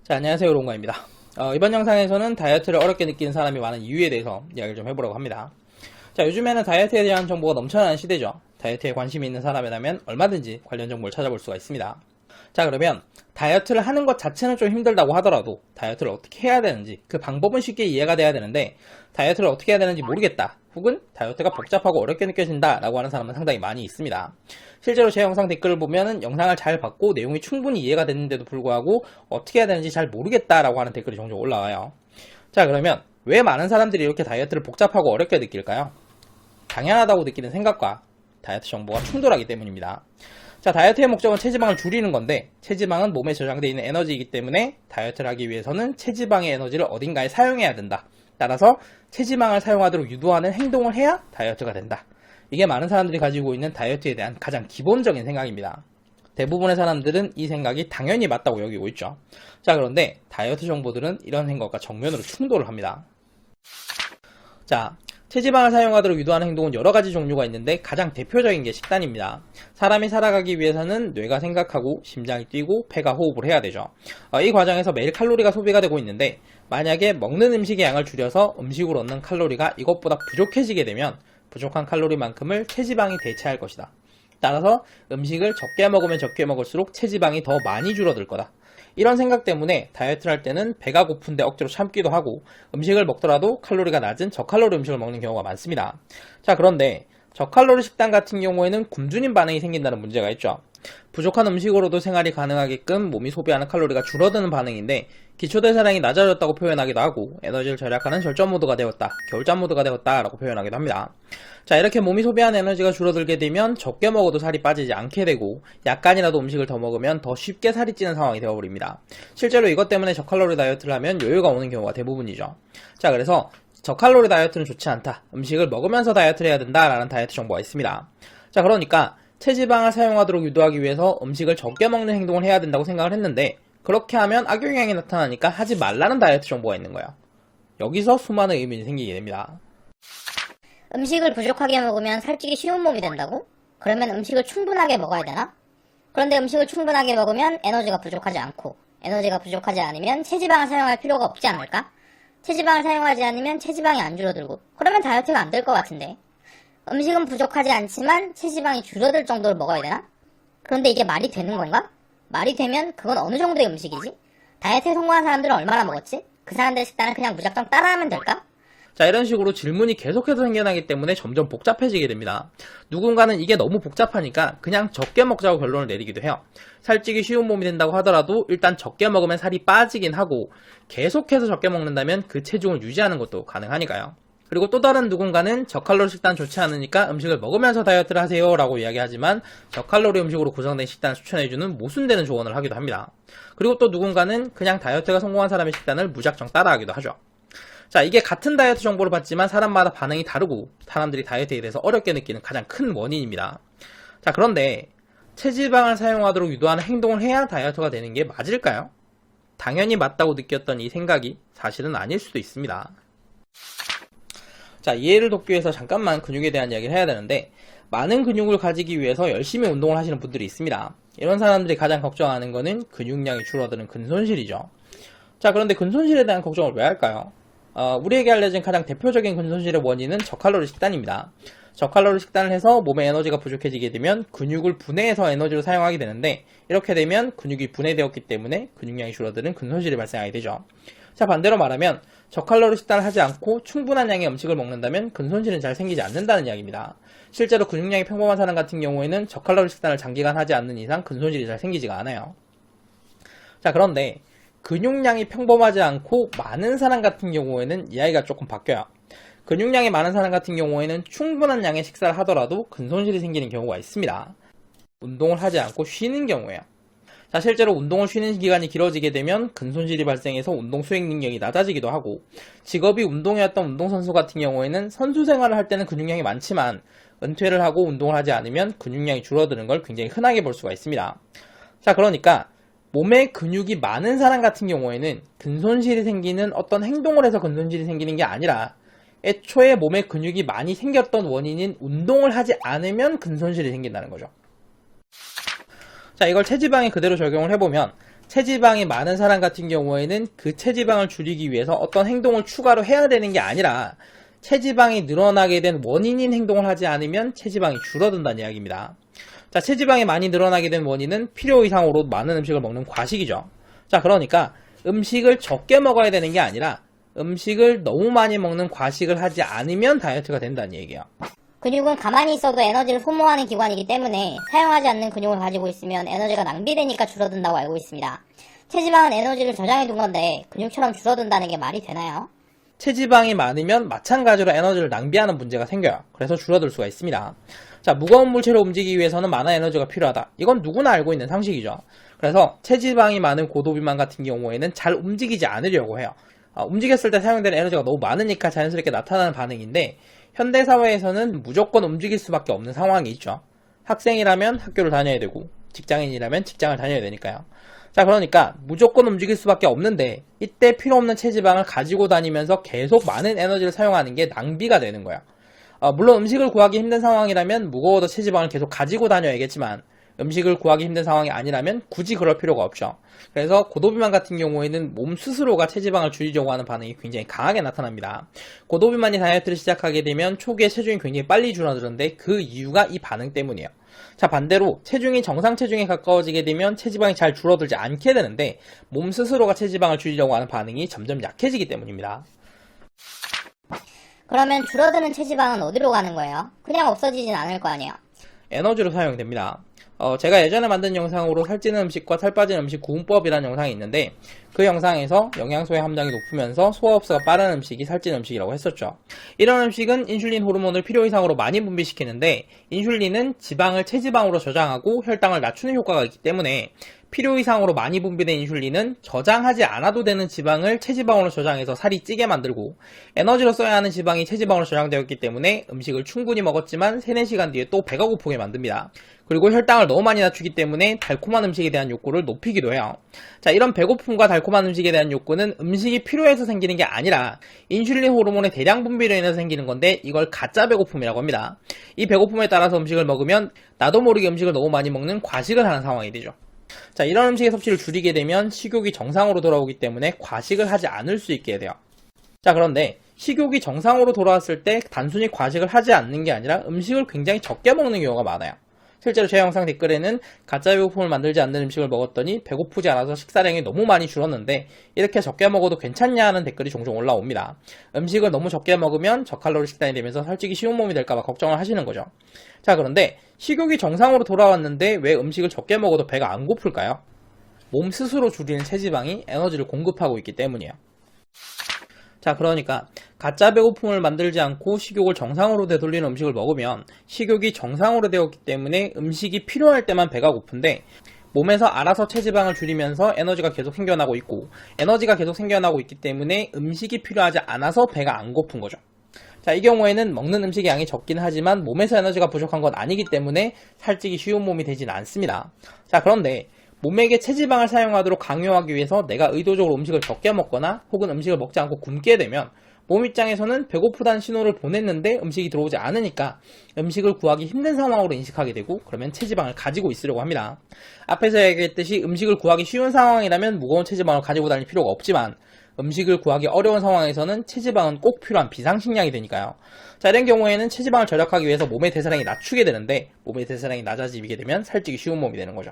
자, 안녕하세요. 롱가입니다. 이번 영상에서는 다이어트를 어렵게 느끼는 사람이 많은 이유에 대해서 이야기를 좀 해보려고 합니다. 자, 요즘에는 다이어트에 대한 정보가 넘쳐나는 시대죠. 다이어트에 관심이 있는 사람이라면 얼마든지 관련 정보를 찾아볼 수가 있습니다. 자, 그러면 다이어트를 하는 것 자체는 좀 힘들다고 하더라도 다이어트를 어떻게 해야 되는지, 그 방법은 쉽게 이해가 돼야 되는데 다이어트를 어떻게 해야 되는지 모르겠다, 혹은 다이어트가 복잡하고 어렵게 느껴진다 라고 하는 사람은 상당히 많이 있습니다. 실제로 제 영상 댓글을 보면은 영상을 잘 봤고 내용이 충분히 이해가 됐는데도 불구하고 어떻게 해야 되는지 잘 모르겠다 라고 하는 댓글이 종종 올라와요. 자, 그러면 왜 많은 사람들이 이렇게 다이어트를 복잡하고 어렵게 느낄까요? 당연하다고 느끼는 생각과 다이어트 정보가 충돌하기 때문입니다. 자, 다이어트의 목적은 체지방을 줄이는 건데 체지방은 몸에 저장되어 있는 에너지이기 때문에 다이어트를 하기 위해서는 체지방의 에너지를 어딘가에 사용해야 된다. 따라서 체지방을 사용하도록 유도하는 행동을 해야 다이어트가 된다. 이게 많은 사람들이 가지고 있는 다이어트에 대한 가장 기본적인 생각입니다. 대부분의 사람들은 이 생각이 당연히 맞다고 여기고 있죠. 자, 그런데 다이어트 정보들은 이런 생각과 정면으로 충돌을 합니다. 자, 체지방을 사용하도록 유도하는 행동은 여러 가지 종류가 있는데 가장 대표적인 게 식단입니다. 사람이 살아가기 위해서는 뇌가 생각하고 심장이 뛰고 폐가 호흡을 해야 되죠. 이 과정에서 매일 칼로리가 소비가 되고 있는데 만약에 먹는 음식의 양을 줄여서 음식으로 얻는 칼로리가 이것보다 부족해지게 되면 부족한 칼로리만큼을 체지방이 대체할 것이다. 따라서 음식을 적게 먹으면 적게 먹을수록 체지방이 더 많이 줄어들 거다. 이런 생각 때문에 다이어트를 할 때는 배가 고픈데 억지로 참기도 하고 음식을 먹더라도 칼로리가 낮은 저칼로리 음식을 먹는 경우가 많습니다. 자, 그런데 저칼로리 식단 같은 경우에는 굶주림 반응이 생긴다는 문제가 있죠. 부족한 음식으로도 생활이 가능하게끔 몸이 소비하는 칼로리가 줄어드는 반응인데 기초대사량이 낮아졌다고 표현하기도 하고 에너지를 절약하는 절전 모드가 되었다, 겨울잠 모드가 되었다 라고 표현하기도 합니다. 자, 이렇게 몸이 소비하는 에너지가 줄어들게 되면 적게 먹어도 살이 빠지지 않게 되고 약간이라도 음식을 더 먹으면 더 쉽게 살이 찌는 상황이 되어버립니다. 실제로 이것 때문에 저칼로리 다이어트를 하면 요요가 오는 경우가 대부분이죠. 자, 그래서 저칼로리 다이어트는 좋지 않다, 음식을 먹으면서 다이어트를 해야 된다라는 다이어트 정보가 있습니다. 자, 그러니까 체지방을 사용하도록 유도하기 위해서 음식을 적게 먹는 행동을 해야 된다고 생각을 했는데 그렇게 하면 악영향이 나타나니까 하지 말라는 다이어트 정보가 있는 거예요. 여기서 수많은 의문이 생기게 됩니다. 음식을 부족하게 먹으면 살찌기 쉬운 몸이 된다고? 그러면 음식을 충분하게 먹어야 되나? 그런데 음식을 충분하게 먹으면 에너지가 부족하지 않고 에너지가 부족하지 않으면 체지방을 사용할 필요가 없지 않을까? 체지방을 사용하지 않으면 체지방이 안 줄어들고 그러면 다이어트가 안 될 것 같은데 음식은 부족하지 않지만 체지방이 줄어들 정도를 먹어야 되나? 그런데 이게 말이 되는 건가? 말이 되면 그건 어느 정도의 음식이지? 다이어트에 성공한 사람들은 얼마나 먹었지? 그 사람들의 식단을 그냥 무작정 따라하면 될까? 자, 이런 식으로 질문이 계속해서 생겨나기 때문에 점점 복잡해지게 됩니다. 누군가는 이게 너무 복잡하니까 그냥 적게 먹자고 결론을 내리기도 해요. 살찌기 쉬운 몸이 된다고 하더라도 일단 적게 먹으면 살이 빠지긴 하고 계속해서 적게 먹는다면 그 체중을 유지하는 것도 가능하니까요. 그리고 또 다른 누군가는 저칼로리 식단 좋지 않으니까 음식을 먹으면서 다이어트를 하세요 라고 이야기하지만 저칼로리 음식으로 구성된 식단을 추천해주는 모순되는 조언을 하기도 합니다. 그리고 또 누군가는 그냥 다이어트가 성공한 사람의 식단을 무작정 따라하기도 하죠. 자, 이게 같은 다이어트 정보를 받지만 사람마다 반응이 다르고 사람들이 다이어트에 대해서 어렵게 느끼는 가장 큰 원인입니다. 자, 그런데 체지방을 사용하도록 유도하는 행동을 해야 다이어트가 되는 게 맞을까요? 당연히 맞다고 느꼈던 이 생각이 사실은 아닐 수도 있습니다. 자, 이해를 돕기 위해서 잠깐만 근육에 대한 이야기를 해야 되는데 많은 근육을 가지기 위해서 열심히 운동을 하시는 분들이 있습니다. 이런 사람들이 가장 걱정하는 거는 근육량이 줄어드는 근손실이죠. 자, 그런데 근손실에 대한 걱정을 왜 할까요? 우리에게 알려진 가장 대표적인 근손실의 원인은 저칼로리 식단입니다. 저칼로리 식단을 해서 몸에 에너지가 부족해지게 되면 근육을 분해해서 에너지로 사용하게 되는데 이렇게 되면 근육이 분해되었기 때문에 근육량이 줄어드는 근손실이 발생하게 되죠. 자, 반대로 말하면 저칼로리 식단을 하지 않고 충분한 양의 음식을 먹는다면 근손실은 잘 생기지 않는다는 이야기입니다. 실제로 근육량이 평범한 사람 같은 경우에는 저칼로리 식단을 장기간 하지 않는 이상 근손실이 잘 생기지가 않아요. 자, 그런데 근육량이 평범하지 않고 많은 사람 같은 경우에는 이야기가 조금 바뀌어요. 근육량이 많은 사람 같은 경우에는 충분한 양의 식사를 하더라도 근손실이 생기는 경우가 있습니다. 운동을 하지 않고 쉬는 경우에요. 자, 실제로 운동을 쉬는 기간이 길어지게 되면 근손실이 발생해서 운동 수행 능력이 낮아지기도 하고 직업이 운동이었던 운동선수 같은 경우에는 선수 생활을 할 때는 근육량이 많지만 은퇴를 하고 운동을 하지 않으면 근육량이 줄어드는 걸 굉장히 흔하게 볼 수가 있습니다. 자, 그러니까 몸에 근육이 많은 사람 같은 경우에는 근손실이 생기는 어떤 행동을 해서 근손실이 생기는 게 아니라 애초에 몸에 근육이 많이 생겼던 원인인 운동을 하지 않으면 근손실이 생긴다는 거죠. 자, 이걸 체지방에 그대로 적용을 해보면 체지방이 많은 사람 같은 경우에는 그 체지방을 줄이기 위해서 어떤 행동을 추가로 해야 되는 게 아니라 체지방이 늘어나게 된 원인인 행동을 하지 않으면 체지방이 줄어든다는 이야기입니다. 자, 체지방이 많이 늘어나게 된 원인은 필요 이상으로 많은 음식을 먹는 과식이죠. 자, 그러니까 음식을 적게 먹어야 되는 게 아니라 음식을 너무 많이 먹는 과식을 하지 않으면 다이어트가 된다는 얘기예요. 근육은 가만히 있어도 에너지를 소모하는 기관이기 때문에 사용하지 않는 근육을 가지고 있으면 에너지가 낭비되니까 줄어든다고 알고 있습니다. 체지방은 에너지를 저장해 둔 건데 근육처럼 줄어든다는 게 말이 되나요? 체지방이 많으면 마찬가지로 에너지를 낭비하는 문제가 생겨요. 그래서 줄어들 수가 있습니다. 자, 무거운 물체를 움직이기 위해서는 많은 에너지가 필요하다. 이건 누구나 알고 있는 상식이죠. 그래서 체지방이 많은 고도비만 같은 경우에는 잘 움직이지 않으려고 해요. 움직였을 때 사용되는 에너지가 너무 많으니까 자연스럽게 나타나는 반응인데 현대사회에서는 무조건 움직일 수밖에 없는 상황이 있죠. 학생이라면 학교를 다녀야 되고 직장인이라면 직장을 다녀야 되니까요. 자, 그러니까 무조건 움직일 수밖에 없는데 이때 필요 없는 체지방을 가지고 다니면서 계속 많은 에너지를 사용하는 게 낭비가 되는 거야. 물론 음식을 구하기 힘든 상황이라면 무거워도 체지방을 계속 가지고 다녀야겠지만 음식을 구하기 힘든 상황이 아니라면 굳이 그럴 필요가 없죠. 그래서 고도비만 같은 경우에는 몸 스스로가 체지방을 줄이려고 하는 반응이 굉장히 강하게 나타납니다. 고도비만이 다이어트를 시작하게 되면 초기에 체중이 굉장히 빨리 줄어드는데 그 이유가 이 반응 때문이에요. 자, 반대로 체중이 정상 체중에 가까워지게 되면 체지방이 잘 줄어들지 않게 되는데 몸 스스로가 체지방을 줄이려고 하는 반응이 점점 약해지기 때문입니다. 그러면 줄어드는 체지방은 어디로 가는 거예요? 그냥 없어지진 않을 거 아니에요? 에너지로 사용됩니다. 제가 예전에 만든 영상으로 살찌는 음식과 살 빠지는 음식 구분법이라는 영상이 있는데 그 영상에서 영양소의 함량이 높으면서 소화 흡수가 빠른 음식이 살찌는 음식이라고 했었죠. 이런 음식은 인슐린 호르몬을 필요 이상으로 많이 분비시키는데 인슐린은 지방을 체지방으로 저장하고 혈당을 낮추는 효과가 있기 때문에 필요 이상으로 많이 분비된 인슐린은 저장하지 않아도 되는 지방을 체지방으로 저장해서 살이 찌게 만들고 에너지로 써야 하는 지방이 체지방으로 저장되었기 때문에 음식을 충분히 먹었지만 3, 4시간 뒤에 또 배가 고프게 만듭니다. 그리고 혈당을 너무 많이 낮추기 때문에 달콤한 음식에 대한 욕구를 높이기도 해요. 자, 이런 배고픔과 달콤한 음식에 대한 욕구는 음식이 필요해서 생기는 게 아니라 인슐린 호르몬의 대량 분비로 인해서 생기는 건데 이걸 가짜 배고픔이라고 합니다. 이 배고픔에 따라서 음식을 먹으면 나도 모르게 음식을 너무 많이 먹는 과식을 하는 상황이 되죠. 자, 이런 음식의 섭취를 줄이게 되면 식욕이 정상으로 돌아오기 때문에 과식을 하지 않을 수 있게 돼요. 자, 그런데 식욕이 정상으로 돌아왔을 때 단순히 과식을 하지 않는 게 아니라 음식을 굉장히 적게 먹는 경우가 많아요. 실제로 제 영상 댓글에는 가짜 배고픔을 만들지 않는 음식을 먹었더니 배고프지 않아서 식사량이 너무 많이 줄었는데 이렇게 적게 먹어도 괜찮냐 하는 댓글이 종종 올라옵니다. 음식을 너무 적게 먹으면 저칼로리 식단이 되면서 살찌기 쉬운 몸이 될까봐 걱정을 하시는 거죠. 자, 그런데 식욕이 정상으로 돌아왔는데 왜 음식을 적게 먹어도 배가 안 고플까요? 몸 스스로 줄이는 체지방이 에너지를 공급하고 있기 때문이에요. 자, 그러니까 가짜 배고픔을 만들지 않고 식욕을 정상으로 되돌리는 음식을 먹으면 식욕이 정상으로 되었기 때문에 음식이 필요할 때만 배가 고픈데 몸에서 알아서 체지방을 줄이면서 에너지가 계속 생겨나고 있고 에너지가 계속 생겨나고 있기 때문에 음식이 필요하지 않아서 배가 안 고픈 거죠. 자, 이 경우에는 먹는 음식의 양이 적긴 하지만 몸에서 에너지가 부족한 건 아니기 때문에 살찌기 쉬운 몸이 되진 않습니다. 자, 그런데 몸에게 체지방을 사용하도록 강요하기 위해서 내가 의도적으로 음식을 적게 먹거나 혹은 음식을 먹지 않고 굶게 되면 몸 입장에서는 배고프다는 신호를 보냈는데 음식이 들어오지 않으니까 음식을 구하기 힘든 상황으로 인식하게 되고 그러면 체지방을 가지고 있으려고 합니다. 앞에서 얘기했듯이 음식을 구하기 쉬운 상황이라면 무거운 체지방을 가지고 다닐 필요가 없지만 음식을 구하기 어려운 상황에서는 체지방은 꼭 필요한 비상식량이 되니까요. 자, 이런 경우에는 체지방을 절약하기 위해서 몸의 대사량이 낮추게 되는데 몸의 대사량이 낮아지게 되면 살찌기 쉬운 몸이 되는 거죠.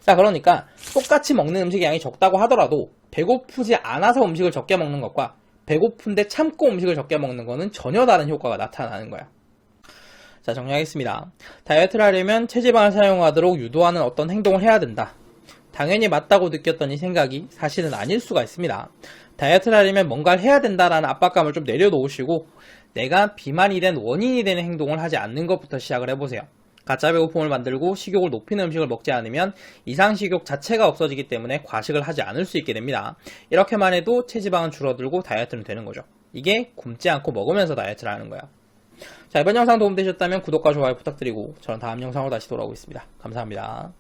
자, 그러니까 똑같이 먹는 음식의 양이 적다고 하더라도 배고프지 않아서 음식을 적게 먹는 것과 배고픈데 참고 음식을 적게 먹는 것은 전혀 다른 효과가 나타나는 거야. 자, 정리하겠습니다. 다이어트를 하려면 체지방을 사용하도록 유도하는 어떤 행동을 해야 된다. 당연히 맞다고 느꼈던 이 생각이 사실은 아닐 수가 있습니다. 다이어트를 하려면 뭔가를 해야 된다라는 압박감을 좀 내려놓으시고 내가 비만이 된 원인이 되는 행동을 하지 않는 것부터 시작을 해보세요. 가짜 배고픔을 만들고 식욕을 높이는 음식을 먹지 않으면 이상식욕 자체가 없어지기 때문에 과식을 하지 않을 수 있게 됩니다. 이렇게만 해도 체지방은 줄어들고 다이어트는 되는 거죠. 이게 굶지 않고 먹으면서 다이어트를 하는 거야. 자, 이번 영상 도움되셨다면 구독과 좋아요 부탁드리고 저는 다음 영상으로 다시 돌아오겠습니다. 감사합니다.